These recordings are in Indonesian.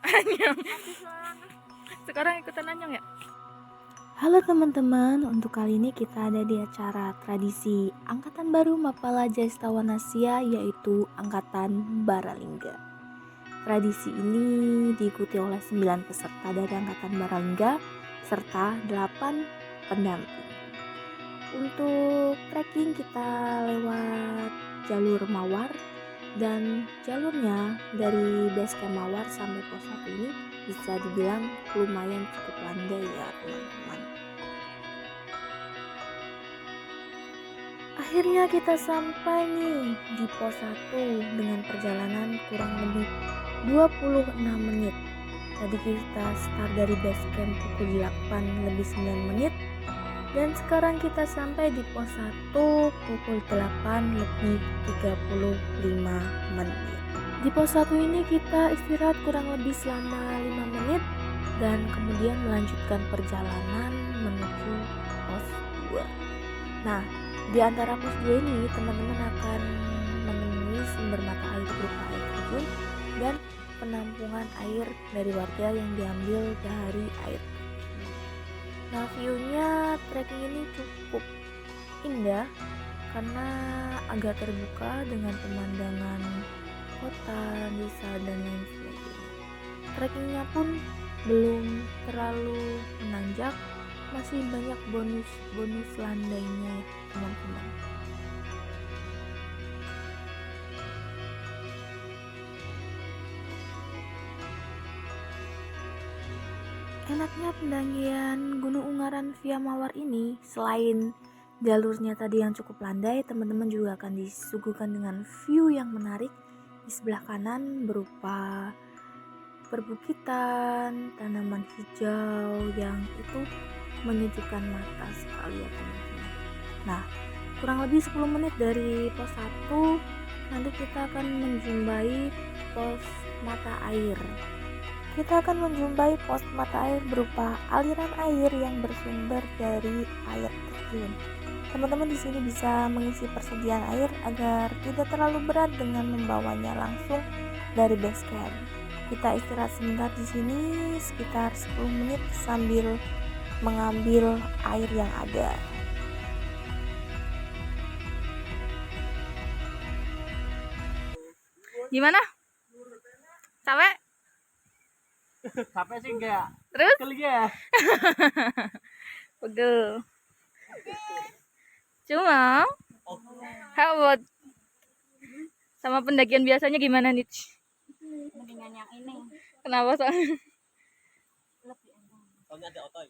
Anyong. Sekarang ikutan Anyong ya. Halo teman-teman, untuk kali ini kita ada di acara tradisi Angkatan Baru Mapala Jaistawanasya, yaitu Angkatan Baralingga. Tradisi ini diikuti oleh 9 peserta dari Angkatan Baralingga serta 8 pendamping. Untuk trekking kita lewat jalur Mawar, dan jalurnya dari base camp Mawar sampai pos 1 ini bisa dibilang lumayan cukup landai ya teman-teman. Akhirnya kita sampai nih di pos 1 dengan perjalanan kurang lebih 26 menit. Tadi kita start dari base camp pukul 8 lebih 9 menit. Dan sekarang kita sampai di pos 1 pukul 8 lebih 35 menit. Di pos 1 ini kita istirahat kurang lebih selama 5 menit dan kemudian melanjutkan perjalanan menuju pos 2. Nah, di antara pos 2 ini teman-teman akan menemui sumber mata air berupa air terjun dan penampungan air dari warga yang diambil dari air. Nah, view-nya trekking ini cukup indah karena agak terbuka dengan pemandangan kota, desa, dan lain sebagainya. Trekkingnya pun belum terlalu menanjak, masih banyak bonus landainya ya teman-teman. Enaknya pendakian Gunung Ungaran via Mawar ini, selain jalurnya tadi yang cukup landai, teman-teman juga akan disuguhkan dengan view yang menarik. Di sebelah kanan berupa perbukitan, tanaman hijau yang itu menyejukkan mata sekali ya teman-teman. Nah, kurang lebih 10 menit dari pos 1 nanti kita akan menjumpai pos mata air. Kita akan menjumpai pos mata air berupa aliran air yang bersumber dari air terjun. Teman-teman di sini bisa mengisi persediaan air agar tidak terlalu berat dengan membawanya langsung dari base camp. Kita istirahat sebentar di sini sekitar 10 menit sambil mengambil air yang ada. Gimana? Capek? Capek sih enggak. Terus? Pegel ya. Pegel. Cuma, how about sama pendakian biasanya gimana nih? Mendingan yang ini Kenapa soalnya? lebih enak. Soalnya ada otoy.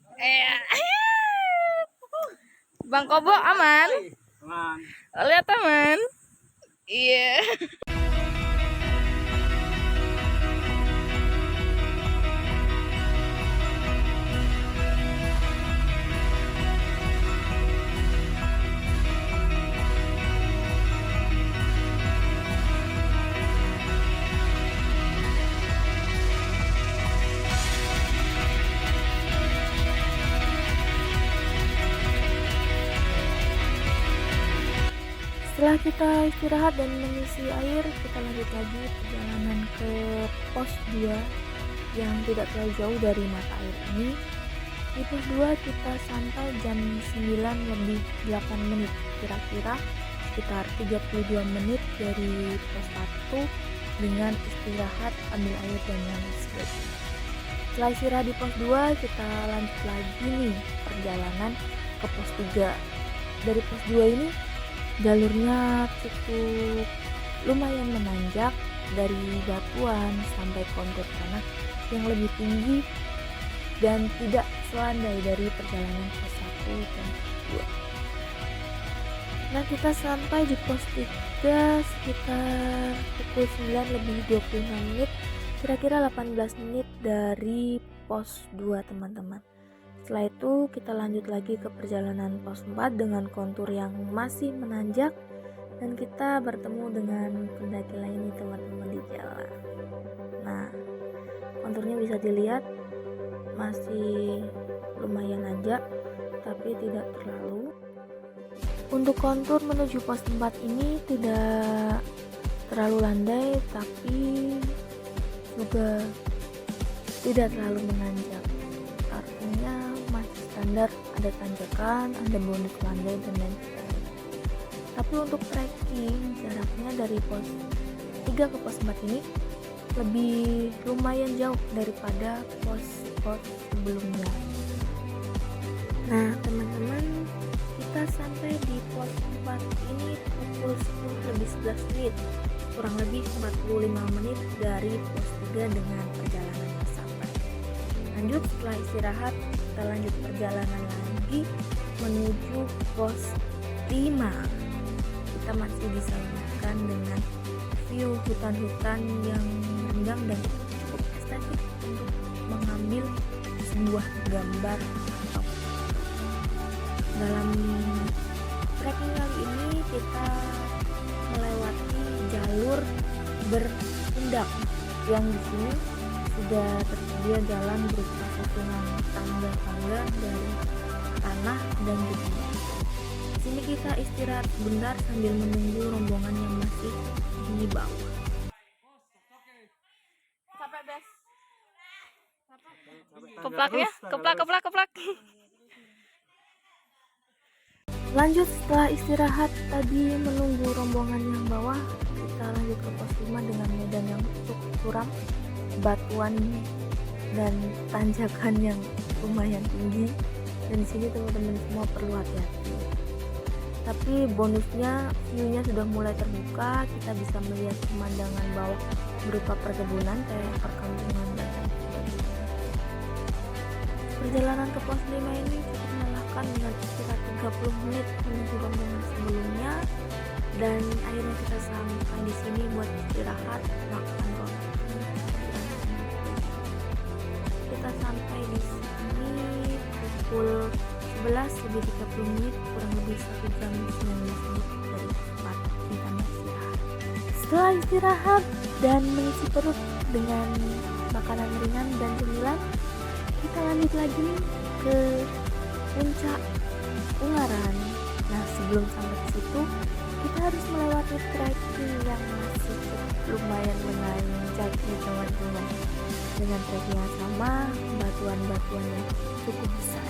Bang Kobo aman? Aman. Lihat teman. Iya. Setelah kita istirahat dan mengisi air, kita lanjut lagi perjalanan ke pos 2 yang tidak terlalu jauh dari mata air ini. Di pos 2 kita sampai jam 9 lebih 8 menit, kira-kira sekitar 32 menit dari pos 1 dengan istirahat, ambil air dan lain sebagainya. Setelah istirahat di pos 2, kita lanjut lagi nih perjalanan ke pos 3. Dari pos 2 ini jalurnya cukup lumayan menanjak dari batuan sampai kontur tanah yang lebih tinggi dan tidak selandai dari perjalanan pos 1 dan pos 2. Nah, kita sampai di pos 3 sekitar pukul 9 lebih 26 menit, kira-kira 18 menit dari pos 2 teman-teman. Setelah itu kita lanjut lagi ke perjalanan pos 4 dengan kontur yang masih menanjak dan kita bertemu dengan pendaki lain nih teman-teman di jalan. Nah, konturnya bisa dilihat masih lumayan nanjak tapi tidak terlalu. Untuk kontur menuju pos 4 ini tidak terlalu landai tapi juga tidak terlalu menanjak, artinya masih standar, ada tanjakan, ada bonus landai dan lain sebagainya. Tapi untuk trekking jaraknya dari pos 3 ke pos 4 ini lebih lumayan jauh daripada pos-pos sebelumnya. Nah teman-teman, kita sampai di pos 4 ini pukul 10:11, kurang lebih 45 menit dari pos 3 dengan perjalanan yang sampai. Lanjut, setelah istirahat kita lanjut perjalanan lagi menuju pos 5. Kita masih bisa lihat dengan view hutan-hutan yang rindang dan cukup estetik untuk mengambil sebuah gambar. Dalam trekking kali ini kita melewati jalur berpundak yang di sini sudah tersedia jalan berupa susunan tangga-tangga dari tanah dan bukit. Di sini kita istirahat sebentar sambil menunggu rombongan yang masih di bawah. Capek, Bes. Keplaknya, keplak. Lanjut, setelah istirahat tadi menunggu rombongan yang bawah, kita lanjut ke pos 5 dengan medan yang cukup curam, batuan dan tanjakan yang lumayan tinggi. Dan di sini teman-teman semua perlu hati-hati. Tapi bonusnya view-nya sudah mulai terbuka, kita bisa melihat pemandangan bawah berupa perkebunan kayak perkampungan dan lain sebagainya. Perjalanan ke pos 5 ini cukup melelahkan dengan istirahat 30 menit menuju rombongan sebelumnya, dan akhirnya kita sampai di sini buat istirahat, makan roti. Kita sampai di sini pukul 11:30, kurang lebih 1 jam 19 menit dari tempat kita istirahat. Setelah istirahat dan mengisi perut dengan makanan ringan dan cemilan, kita lanjut lagi nih ke puncak Ungaran. Nah sebelum sampai ke situ kita harus melewati trekking yang masih lumayan menanjak nih teman-teman, dengan trekking yang sama, batuan-batuan yang cukup besar.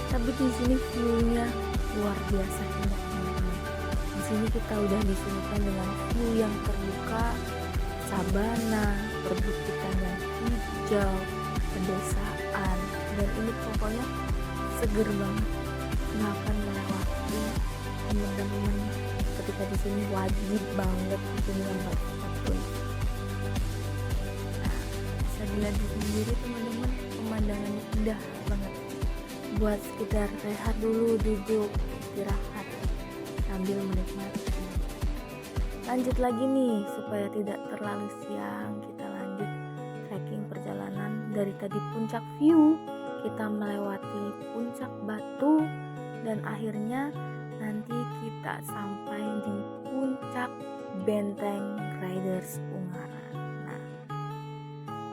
Tapi di sini view-nya luar biasa indah teman-teman. Di sini kita udah disuguhkan dengan view yang terbuka, sabana, perbukitan yang hijau, pedesaan, dan ini pokoknya seger banget. Nggak akan melewati teman-teman ketika di sini wajib banget punya batu. Nah, bisa dilihat sendiri teman-teman, pemandangannya indah banget. Buat sekedar rehat dulu, duduk, istirahat sambil menikmati. Lanjut lagi nih, supaya tidak terlalu siang, kita lanjut trekking perjalanan dari tadi puncak view, kita melewati puncak batu, dan akhirnya nanti kita sampai di puncak Benteng Riders Ungaran. Nah,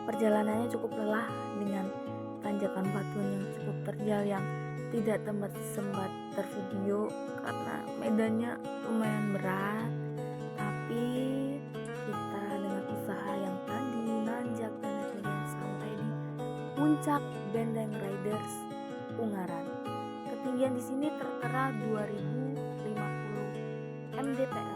perjalanannya cukup lelah dengan tanjakan batuan yang cukup terjal yang tidak sempat tervideo karena medannya lumayan berat. Tapi kita dengan usaha yang tadi nanjak dan akhirnya sampai di puncak Benteng Riders Ungaran. Ketinggian di sini tertera 2050 mdpl.